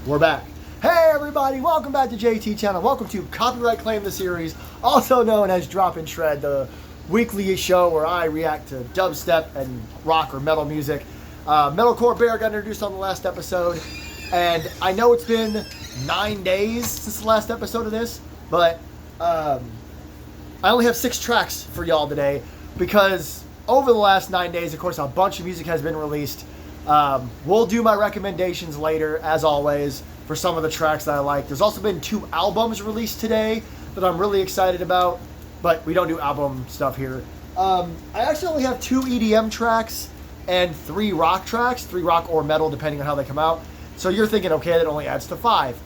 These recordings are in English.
We're back. Hey everybody, welcome back to JT Channel. Welcome to Copyright Claim the Series, also known as Drop and Shred, the weekly show where I react to dubstep and rock or metal music. Metalcore Bear got introduced on the last episode, and I know it's been 9 days since the last episode of this, but I only have 6 tracks for y'all today because over the last 9 days, of course, a bunch of music has been released. We'll do my recommendations later, as always, for some of the tracks that I like. There's also been 2 albums released today that I'm really excited about, but we don't do album stuff here. I actually only have 2 EDM tracks and 3 rock tracks, 3 rock or metal, depending on how they come out. So you're thinking, okay, that only adds to 5.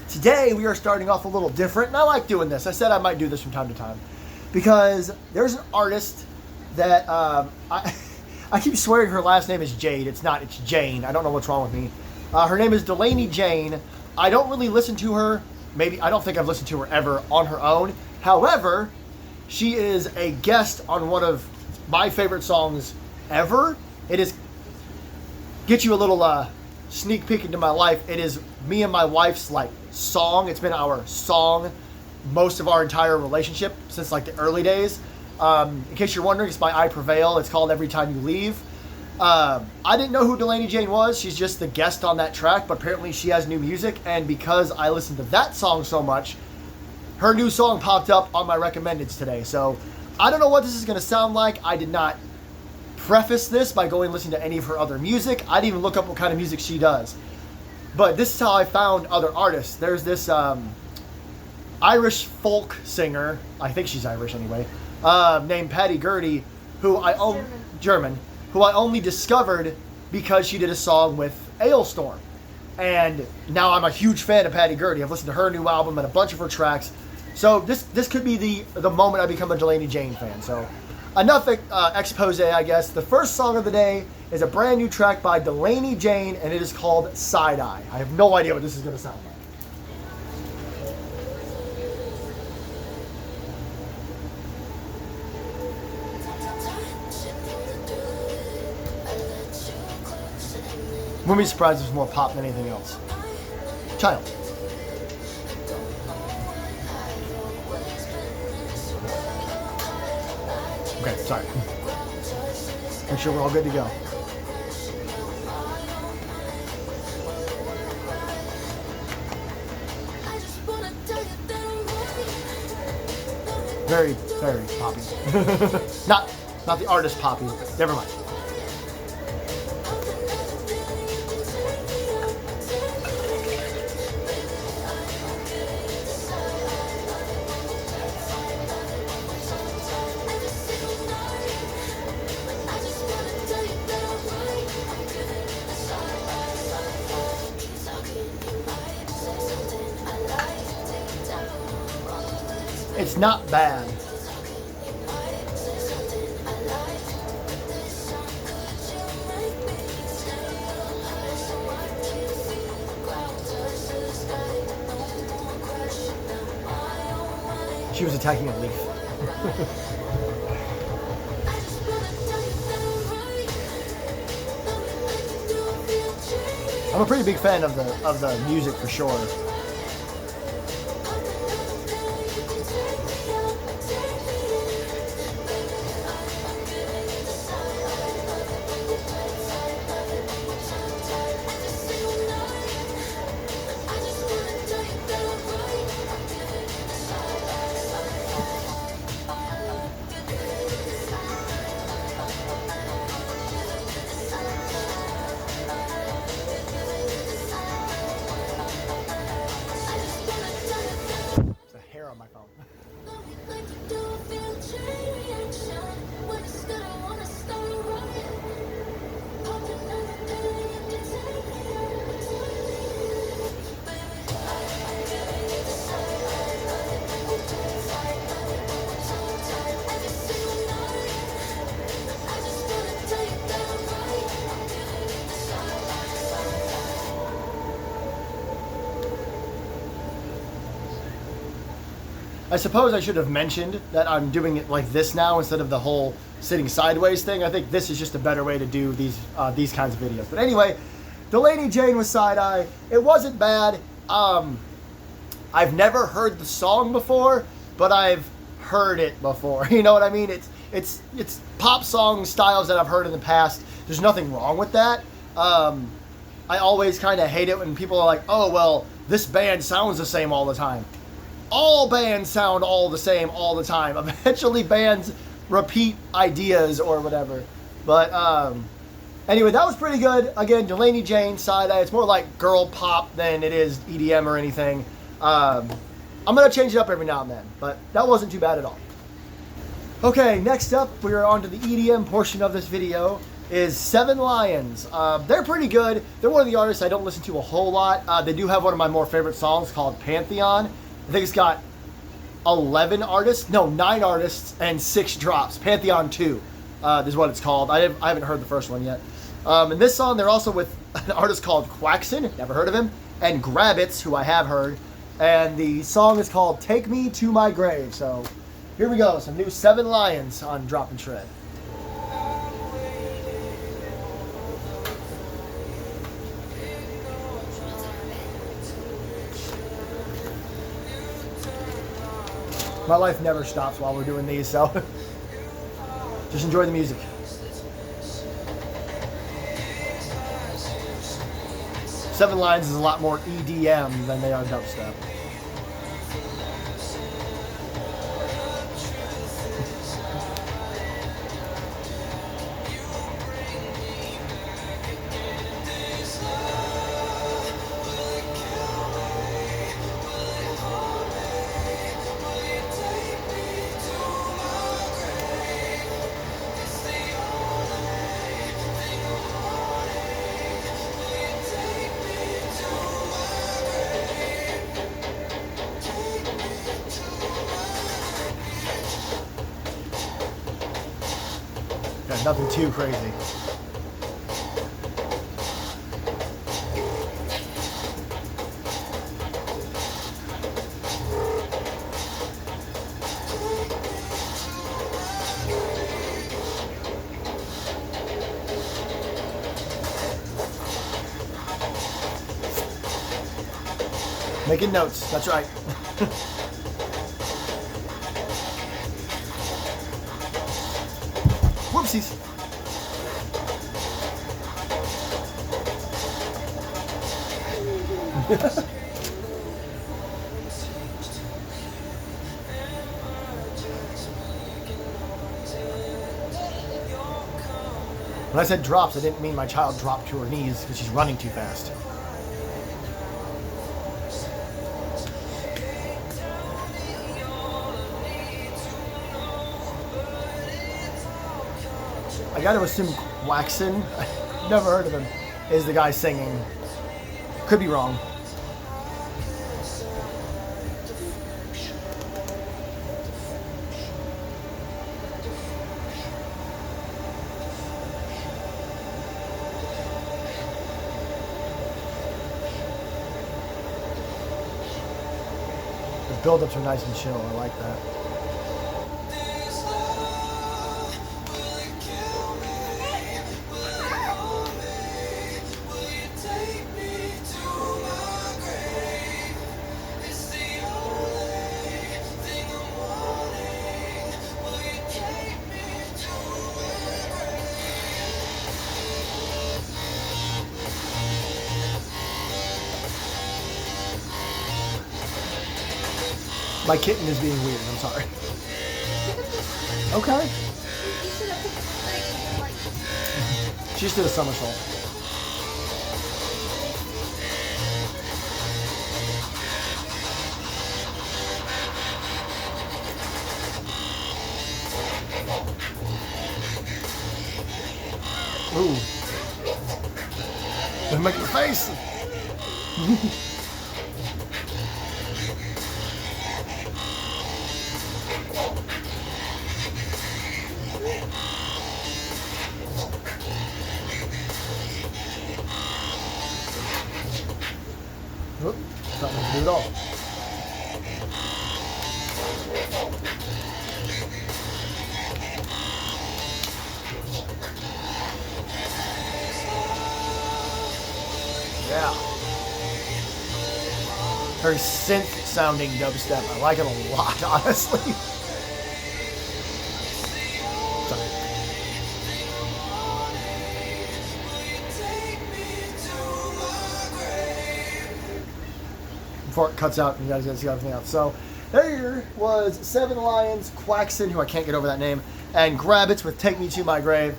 Today, we are starting off a little different, and I like doing this. I said I might do this from time to time, because there's an artist that, I keep swearing her last name is Jade. It's not, it's Jane. I don't know what's wrong with me. Her name is Delaney Jane. I don't really listen to her. I don't think I've listened to her ever on her own. However, she is a guest on one of my favorite songs ever. It is, get you a little sneak peek into my life. It is me and my wife's song. It's been our song most of our entire relationship since the early days. In case you're wondering, it's by I Prevail. It's called Every Time You Leave. I didn't know who Delaney Jane was. She's just the guest on that track, but apparently she has new music, and because I listened to that song so much, her new song popped up on my recommendeds today. So I don't know what this is going to sound like. I did not preface this by going and listening to any of her other music. I didn't even look up what kind of music she does. But this is how I found other artists. There's this Irish folk singer, I think she's Irish anyway, named Patty Gertie, who German, who I only discovered because she did a song with Ailstorm. And now I'm a huge fan of Patty Gertie. I've listened to her new album and a bunch of her tracks. So this could be the moment I become a Delaney Jane fan. So enough expose, I guess. The first song of the day is a brand new track by Delaney Jane, and it is called Side Eye. I have no idea what this is going to sound like. Wouldn't be surprised if there's more pop than anything else. Child. Okay, sorry. Make sure we're all good to go. Very, very poppy. not the artist poppy. Never mind. It's not bad. She was attacking a leaf. I'm a pretty big fan of the music for sure. On my phone. I suppose I should have mentioned that I'm doing it like this now instead of the whole sitting sideways thing. I think this is just a better way to do these kinds of videos. But anyway, Delaney Jane with Side Eye. It wasn't bad. I've never heard the song before, but I've heard it before. You know what I mean? It's pop song styles that I've heard in the past. There's nothing wrong with that. I always kind of hate it when people are like, oh, well, this band sounds the same all the time. All bands sound all the same all the time. Eventually bands repeat ideas or whatever. But anyway, that was pretty good. Again, Delaney Jane, Side Eye. It's more like girl pop than it is EDM or anything. I'm going to change it up every now and then, but that wasn't too bad at all. Okay, next up, we are on to the EDM portion of this video, is Seven Lions. They're pretty good. They're one of the artists I don't listen to a whole lot. They do have one of my more favorite songs called Pantheon. I think it's got 9 artists and 6 drops. Pantheon 2 is what it's called. I haven't heard the first one yet. In this song, they're also with an artist called Quackson, never heard of him, and Grabbitz, who I have heard. And the song is called Take Me to My Grave. So here we go, some new Seven Lions on Drop and Shred. My life never stops while we're doing these, so just enjoy the music. Seven Lions is a lot more EDM than they are dubstep. Nothing too crazy. Making notes, that's right. Whoopsies. When I said drops, I didn't mean my child dropped to her knees because she's running too fast. I gotta assume Quackson, I've never heard of him, is the guy singing. Could be wrong. The build-ups are nice and chill, I like that. My kitten is being weird, I'm sorry. Okay. She just did a somersault. Ooh. Don't make your face. Whoop, nothing to do at all. Yeah. Very synth sounding dubstep. I like it a lot, honestly. Sorry. Before it cuts out and you guys get to see everything else. So there was Seven Lions, Quackson, who I can't get over that name, and Grabbitz with Take Me to My Grave.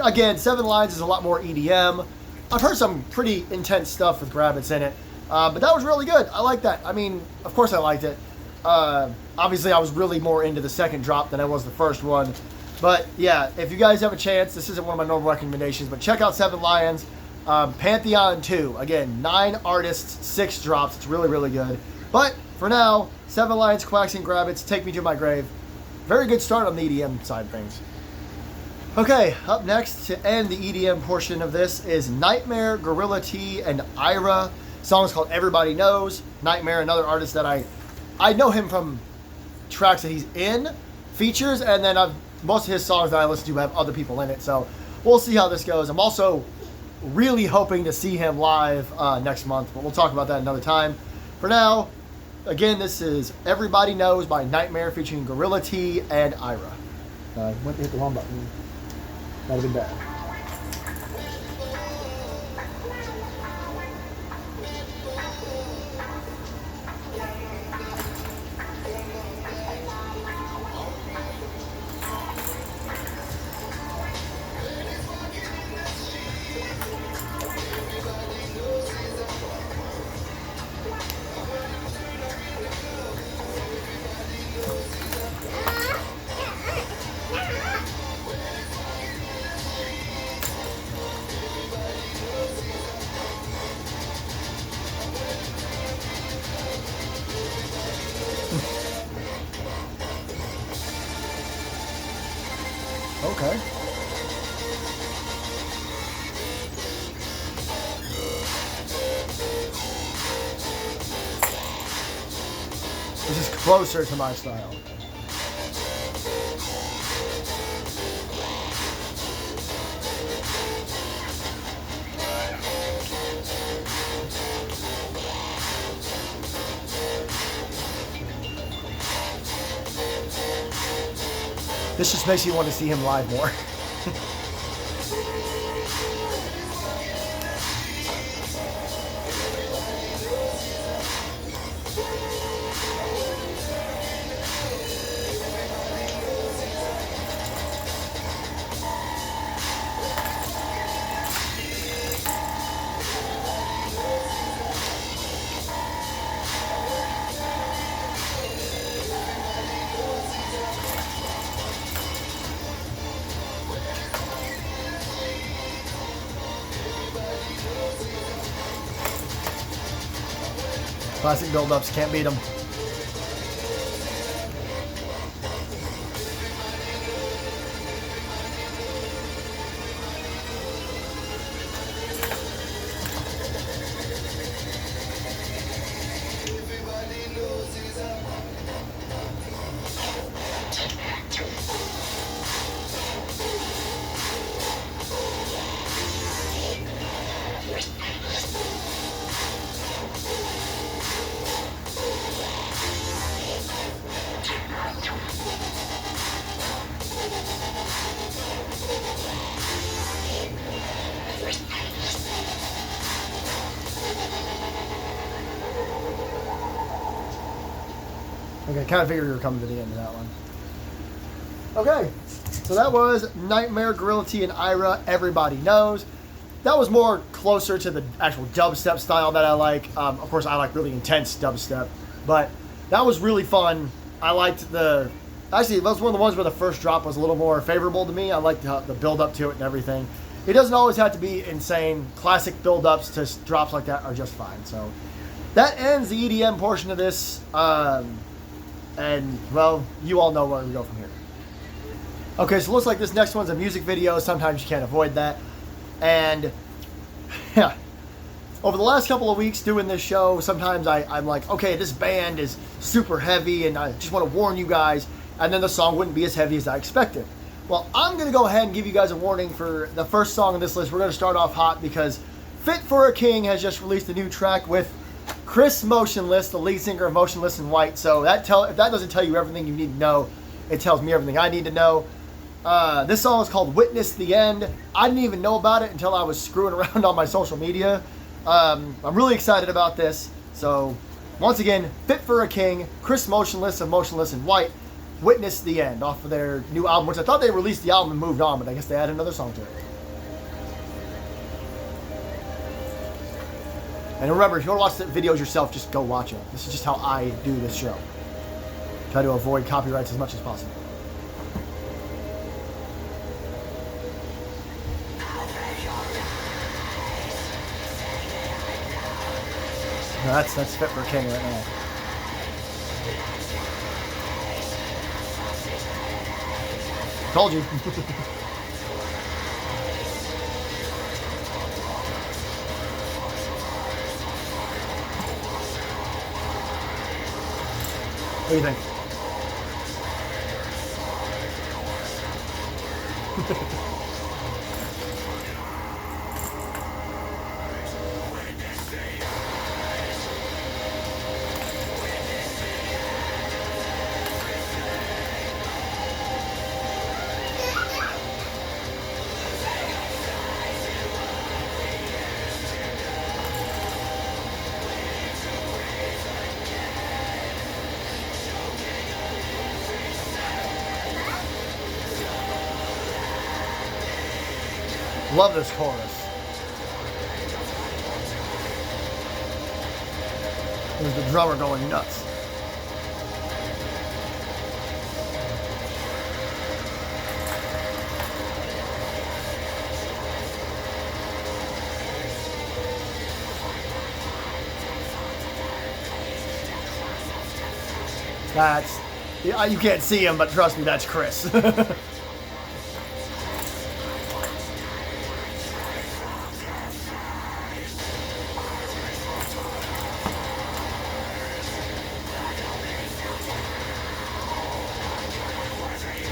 Again, Seven Lions is a lot more EDM. I've heard some pretty intense stuff with Grabbitz in it, but that was really good. I like that. I mean, of course I liked it. Obviously, I was really more into the second drop than I was the first one. But yeah, if you guys have a chance, this isn't one of my normal recommendations, but check out Seven Lions. Pantheon 2. Again, 9 artists, 6 drops. It's really, really good. But for now, Seven Lions, Quackson, Grabbitz, Take Me to My Grave. Very good start on the EDM side of things. Okay, up next to end the EDM portion of this is NGHTMRE, Gorilla T, and Irah. The song is called Everybody Knows. NGHTMRE, another artist that I know him from tracks that he's in, features, and then most of his songs that I listen to have other people in it. So we'll see how this goes. I'm also really hoping to see him live next month, but we'll talk about that another time. For now, again, this is Everybody Knows by NGHTMRE featuring Gorilla T and Irah. Went to hit the wrong button. That'd have been bad. Okay. This is closer to my style. This just makes you want to see him live more. Classic build-ups, can't beat them. Okay, kind of figured we were coming to the end of that one. Okay, so that was NGHTMRE, Gorilla T, and Irah, Everybody Knows. That was more closer to the actual dubstep style that I like. Of course, I like really intense dubstep, but that was really fun. I liked the... Actually, that was one of the ones where the first drop was a little more favorable to me. I liked the build-up to it and everything. It doesn't always have to be insane. Classic build-ups to drops like that are just fine. So that ends the EDM portion of this. And, well, you all know where we go from here. Okay, so it looks like this next one's a music video. Sometimes you can't avoid that. And, yeah, over the last couple of weeks doing this show, sometimes I'm like, okay, this band is super heavy, and I just want to warn you guys, and then the song wouldn't be as heavy as I expected. Well, I'm going to go ahead and give you guys a warning for the first song on this list. We're going to start off hot because Fit for a King has just released a new track with Chris Motionless, the lead singer of Motionless in White. So if that doesn't tell you everything you need to know, it tells me everything I need to know. This song is called Witness the End. I didn't even know about it until I was screwing around on my social media. I'm really excited about this. So once again, Fit for a King, Chris Motionless of Motionless in White, Witness the End, off of their new album, which I thought they released the album and moved on, but I guess they added another song to it. And remember, if you want to watch the videos yourself, just go watch them. This is just how I do this show. Try to avoid copyrights as much as possible. No, that's Fit for a King right now. Told you. What do you think? Love this chorus. There's the drummer going nuts. That's, you can't see him, but trust me, that's Chris.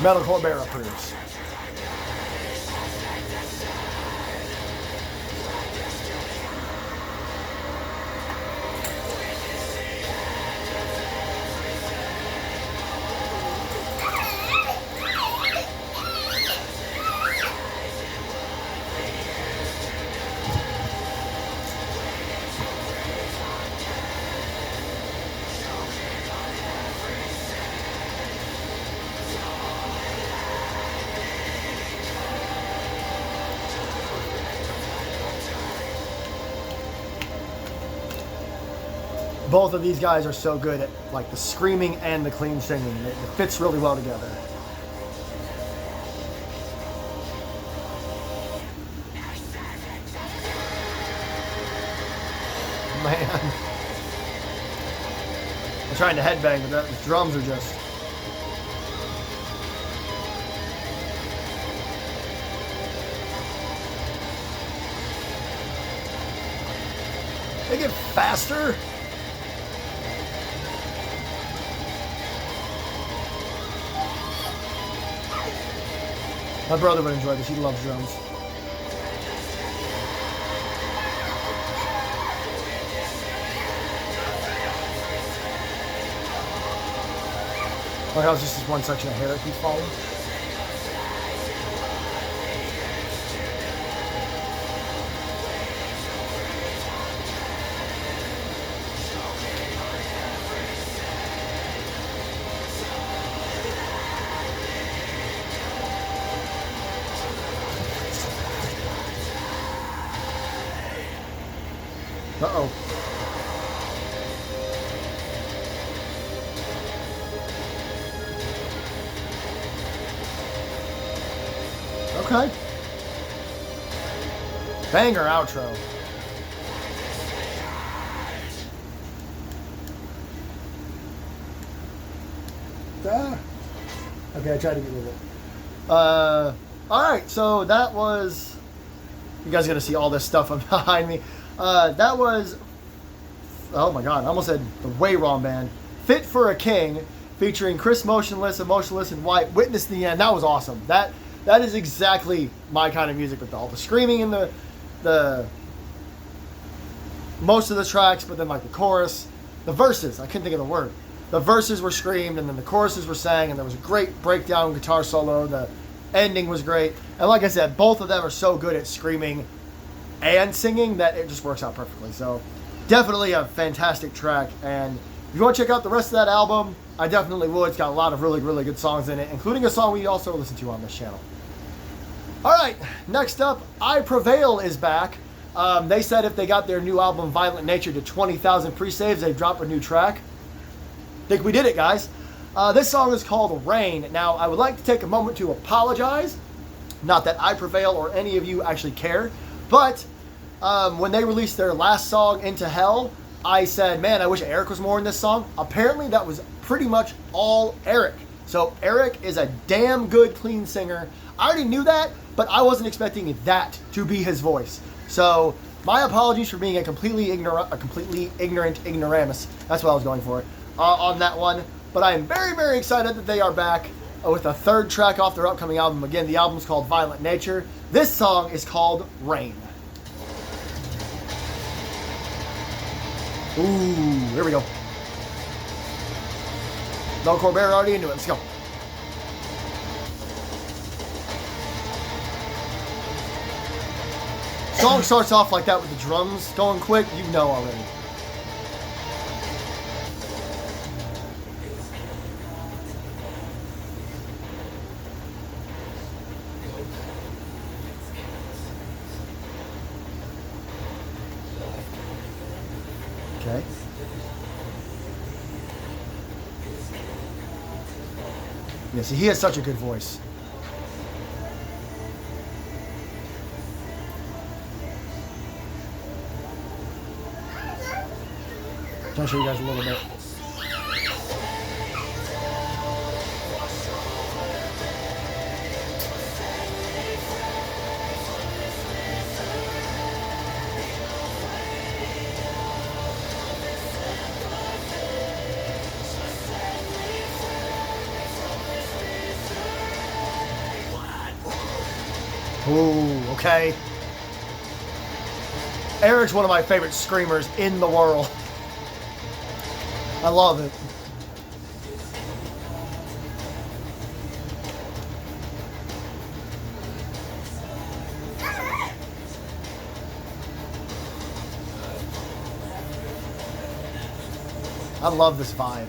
Metalcore Bear approves. Both of these guys are so good at like the screaming and the clean singing. It fits really well together. Man. I'm trying to headbang, but the drums are just... They get faster. My brother would enjoy this. He loves drums. Like how it's just this one section of hair that keeps falling. Uh-oh. Okay. Banger outro. Okay, I tried to get rid of it. Alright, so that was... You guys are going to see all this stuff behind me. That was... Oh my god, I almost said the way wrong band. Fit for a King, featuring Chris Motionless and Motionless in White. Witness the End. That was awesome. That is exactly my kind of music, with all the screaming and the most of the tracks, but then like the chorus, the verses, I couldn't think of the word. The verses were screamed, and then the choruses were sang, and there was a great breakdown guitar solo. The ending was great. And like I said, both of them are so good at screaming and singing that it just works out perfectly. So definitely a fantastic track. And if you want to check out the rest of that album, I definitely would. It's got a lot of really, really good songs in it, including a song we also listen to on this channel. All right, next up, I Prevail is back. They said if they got their new album, Violent Nature, to 20,000 pre-saves, they'd drop a new track. Think we did it, guys. This song is called Rain. Now, I would like to take a moment to apologize. Not that I Prevail or any of you actually care, but when they released their last song, Into Hell, I said, man, I wish Eric was more in this song. Apparently, that was pretty much all Eric. So Eric is a damn good, clean singer. I already knew that, but I wasn't expecting that to be his voice. So my apologies for being a completely ignorant ignoramus. That's what I was going for on that one. But I am very, very excited that they are back with a third track off their upcoming album. Again, the album's called Violent Nature. This song is called Rain. Ooh, here we go. No Corbett already into it. Let's go. Song starts off like that with the drums going quick. You know already. Okay. Yeah, see, he has such a good voice. I'll show you guys a little bit. Ooh, okay. Eric's one of my favorite screamers in the world. I love it. I love this vibe.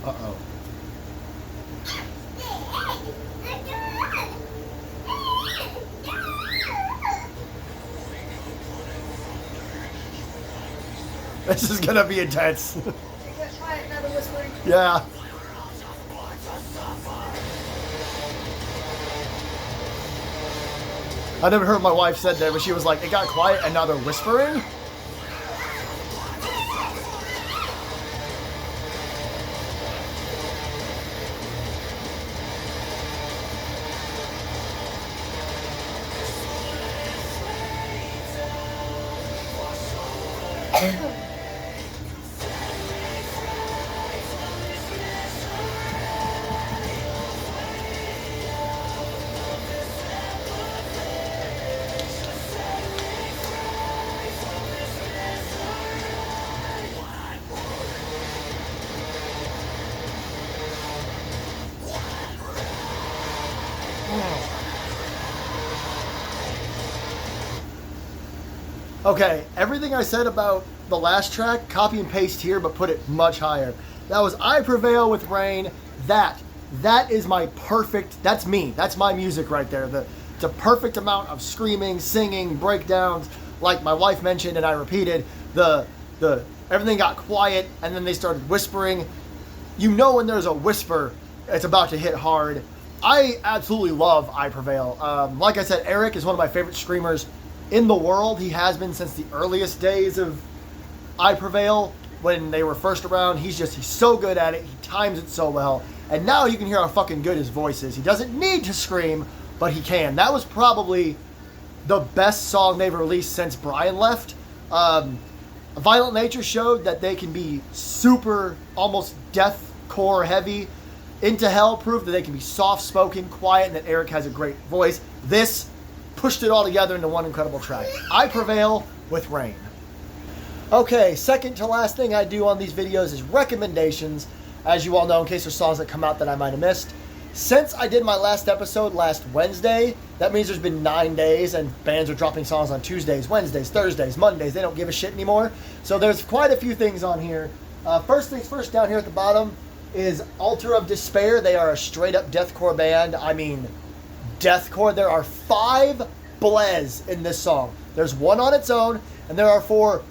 Uh-oh. This is gonna be intense. Yeah. I never heard my wife said that, but she was like, it got quiet and now they're whispering? Okay, everything I said about the last track, copy and paste here, but put it much higher. That was I Prevail with Rain. That is my perfect, that's me. That's my music right there. It's a perfect amount of screaming, singing, breakdowns. Like my wife mentioned and I repeated, everything got quiet and then they started whispering. You know when there's a whisper, it's about to hit hard. I absolutely love I Prevail. Like I said, Eric is one of my favorite screamers in the world. He has been since the earliest days of I Prevail when they were first around. He's so good at it. He times it so well. And now you can hear how fucking good his voice is. He doesn't need to scream, but he can. That was probably the best song they've released since Brian left. Violent Nature showed that they can be super, almost deathcore heavy. Into Hell proved that they can be soft-spoken, quiet, and that Eric has a great voice. This pushed it all together into one incredible track. I Prevail with Rain. Okay, second to last thing I do on these videos is recommendations. As you all know, in case there's songs that come out that I might have missed. Since I did my last episode last Wednesday, that means there's been 9 days, and bands are dropping songs on Tuesdays, Wednesdays, Thursdays, Mondays. They don't give a shit anymore. So there's quite a few things on here. First things first, down here at the bottom is Altar of Despair. They are a straight-up deathcore band. I mean, deathcore. There are 5 blez in this song. There's one on its own, and there are 4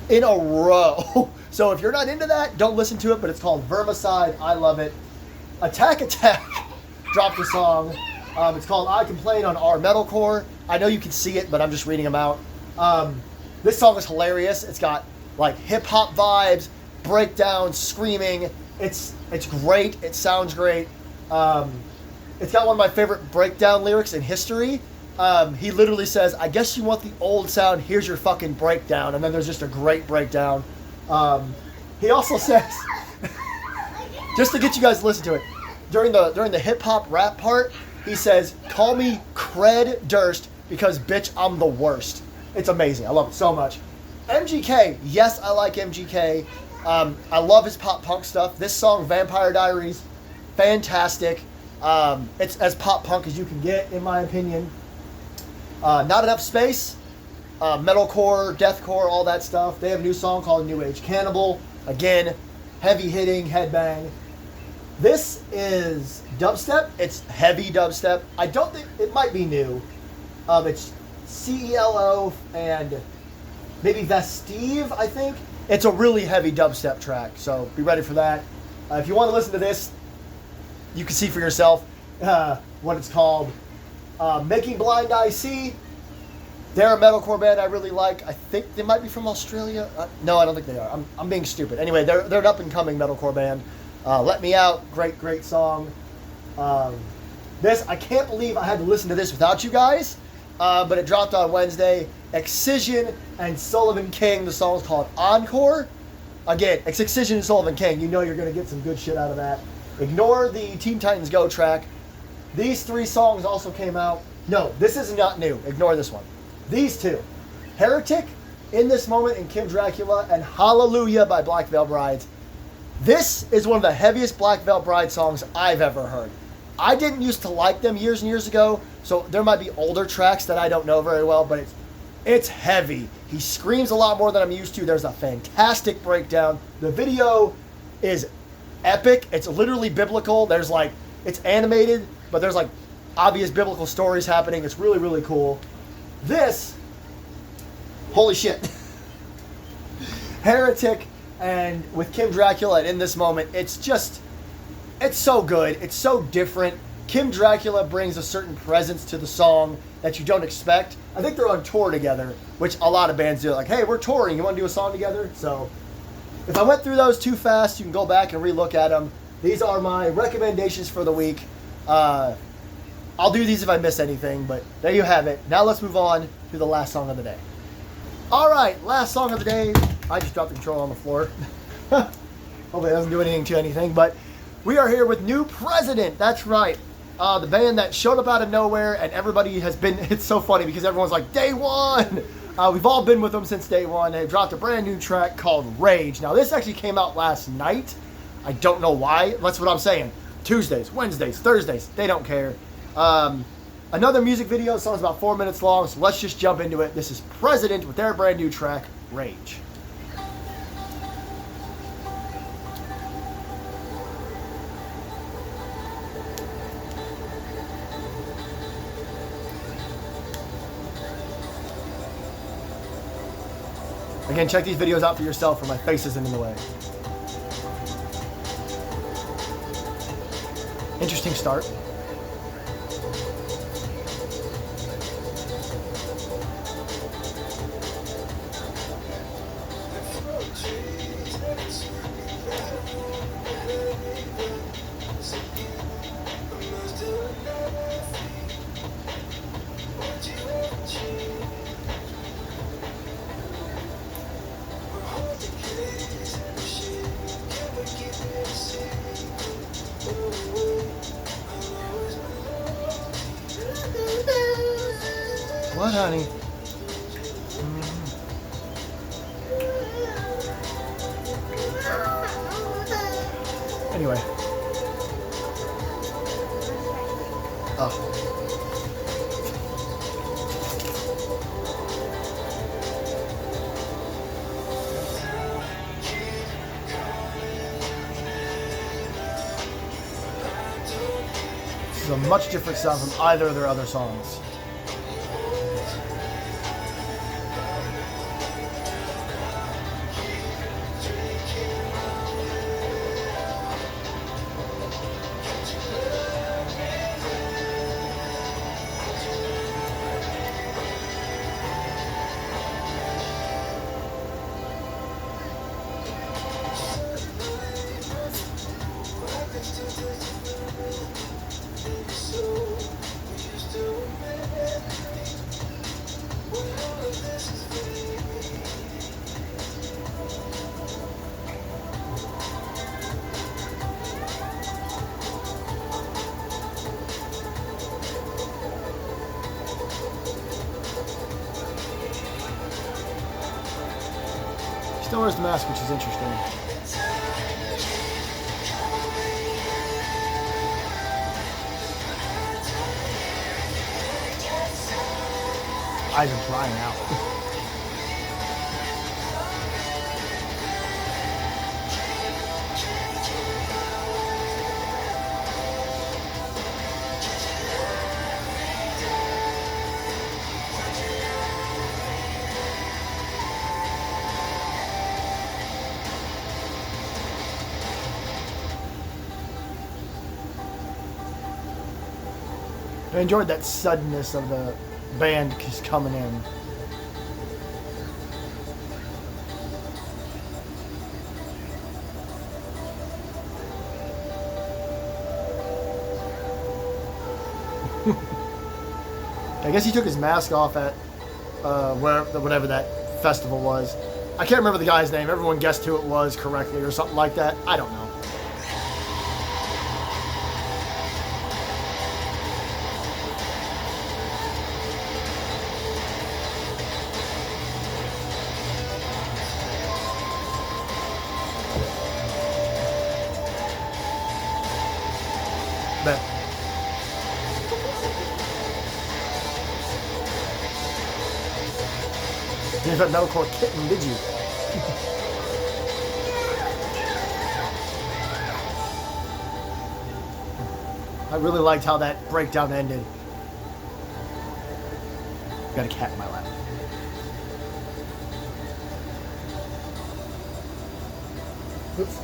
in a row. So if you're not into that, don't listen to it, but it's called Vermicide. I love it. Attack Attack dropped a song. It's called I Complain on our Metalcore. I know you can see it, but I'm just reading them out. This song is hilarious. It's got like hip-hop vibes, breakdown, screaming. It's great. It sounds great. It's got one of my favorite breakdown lyrics in history. He literally says, I guess you want the old sound, here's your fucking breakdown. And then there's just a great breakdown. He also says, just to get you guys to listen to it, during the hip-hop rap part, he says, call me Cred Durst because, bitch, I'm the worst. It's amazing. I love it so much. MGK, yes, I like MGK. I love his pop punk stuff. This song, Vampire Diaries, fantastic. It's as pop punk as you can get, in my opinion. Not Enough Space, metalcore, deathcore, all that stuff. They have a new song called New Age Cannibal. Again, heavy hitting, headbang. This is dubstep. It's heavy dubstep. I don't think it might be new. It's CELO and maybe Vestive, I think. It's a really heavy dubstep track, so be ready for that. If you want to listen to this, you can see for yourself what it's called. Making Blind Eye See. They're a metalcore band I really like. I think they might be from Australia. No, I don't think they are. I'm being stupid. Anyway, they're an up-and-coming metalcore band. Let Me Out, great song. This, I can't believe I had to listen to this without you guys, but it dropped on Wednesday. Excision and Sullivan King. The song's called Encore. Again, it's Excision and Sullivan King. You know you're going to get some good shit out of that. Ignore the Teen Titans Go track. These 3 songs also came out. No, this is not new. Ignore this one. These 2. Heretic, In This Moment, and Kim Dracula, and Hallelujah by Black Veil Brides. This is one of the heaviest Black Veil Bride songs I've ever heard. I didn't used to like them years and years ago, so there might be older tracks that I don't know very well, but it's heavy. He screams a lot more than I'm used to. There's a fantastic breakdown. The video is epic. It's literally biblical. It's animated, but there's like obvious biblical stories happening. It's really, really cool. This, holy shit. Heretic and with Kim Dracula and In This Moment, it's so good. It's so different. Kim Dracula brings a certain presence to the song that you don't expect. I think they're on tour together, which a lot of bands do. Like, hey, we're touring. You want to do a song together? So if I went through those too fast, you can go back and relook at them. These are my recommendations for the week. I'll do these if I miss anything, but there you have it. Now let's move on to the last song of the day. All right, last song of the day. I just dropped the controller on the floor. Hopefully it doesn't do anything to anything, but we are here with New President. That's right. The band that showed up out of nowhere, and everybody has been, it's so funny because everyone's like, day one! We've all been with them since day one. They dropped a brand new track called Rage. Now, this actually came out last night. I don't know why. That's what I'm saying. Tuesdays, Wednesdays, Thursdays, they don't care. Another music video. The song's about 4 minutes long, so let's just jump into it. This is President with their brand new track, Rage. Again, check these videos out for yourself, or my face isn't in the way. Interesting start. What, honey? Anyway. Oh. This is a much different sound from either of their other songs. Still wears the mask, which is interesting. Eyes are drying out. I enjoyed that suddenness of the band just coming in. I guess he took his mask off at whatever that festival was. I can't remember the guy's name. Everyone guessed who it was correctly or something like that. I don't know. But you didn't know called Kitten, did you? I really liked how that breakdown ended. Got a cat in my lap. Oops.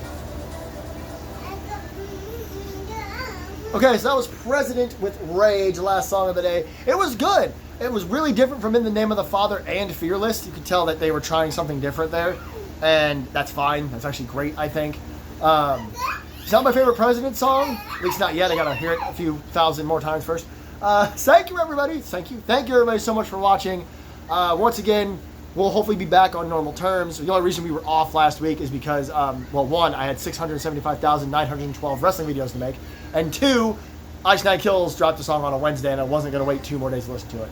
Okay, so that was President with Rage, last song of the day. It was good. It was really different from In the Name of the Father and Fearless. You could tell that they were trying something different there, and that's fine. That's actually great, I think. It's not my favorite President song, at least not yet. I gotta hear it a few thousand more times first. Thank you, everybody. Thank you, everybody, so much for watching. Once again, we'll hopefully be back on normal terms. The only reason we were off last week is because, well, one, I had 675,912 wrestling videos to make, and two, Ice Nine Kills dropped a song on a Wednesday, and I wasn't going to wait 2 more days to listen to it.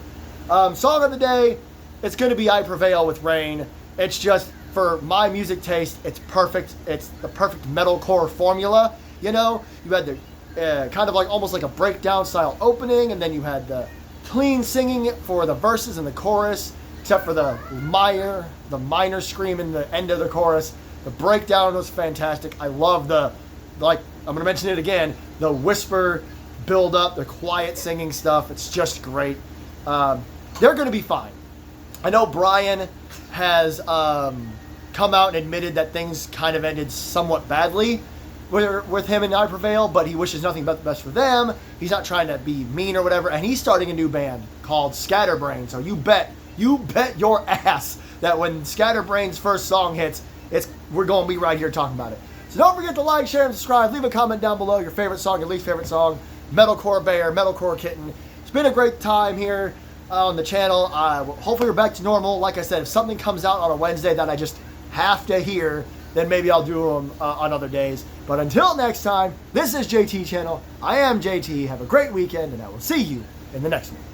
Song of the day, it's going to be I Prevail with Rain. It's just, for my music taste, it's perfect. It's the perfect metalcore formula, you know? You had the kind of like almost like a breakdown style opening, and then you had the clean singing for the verses and the chorus, except for the minor scream in the end of the chorus. The breakdown was fantastic. I love the, like, I'm going to mention it again, the whisper build up, the quiet singing stuff. It's just great. They're going to be fine. I know Brian has come out and admitted that things kind of ended somewhat badly, with him and I Prevail, but he wishes nothing but the best for them. He's not trying to be mean or whatever, and he's starting a new band called Scatterbrain. So you bet your ass that when Scatterbrain's first song hits, we're going to be right here talking about it. So don't forget to like, share, and subscribe. Leave a comment down below, your favorite song, your least favorite song, Metalcore Bear, Metalcore Kitten. It's been a great time here on the channel. Hopefully we're back to normal. Like I said, if something comes out on a Wednesday that I just have to hear, then maybe I'll do them on other days. But until next time, this is JT Channel. I am JT. Have a great weekend, and I will see you in the next one.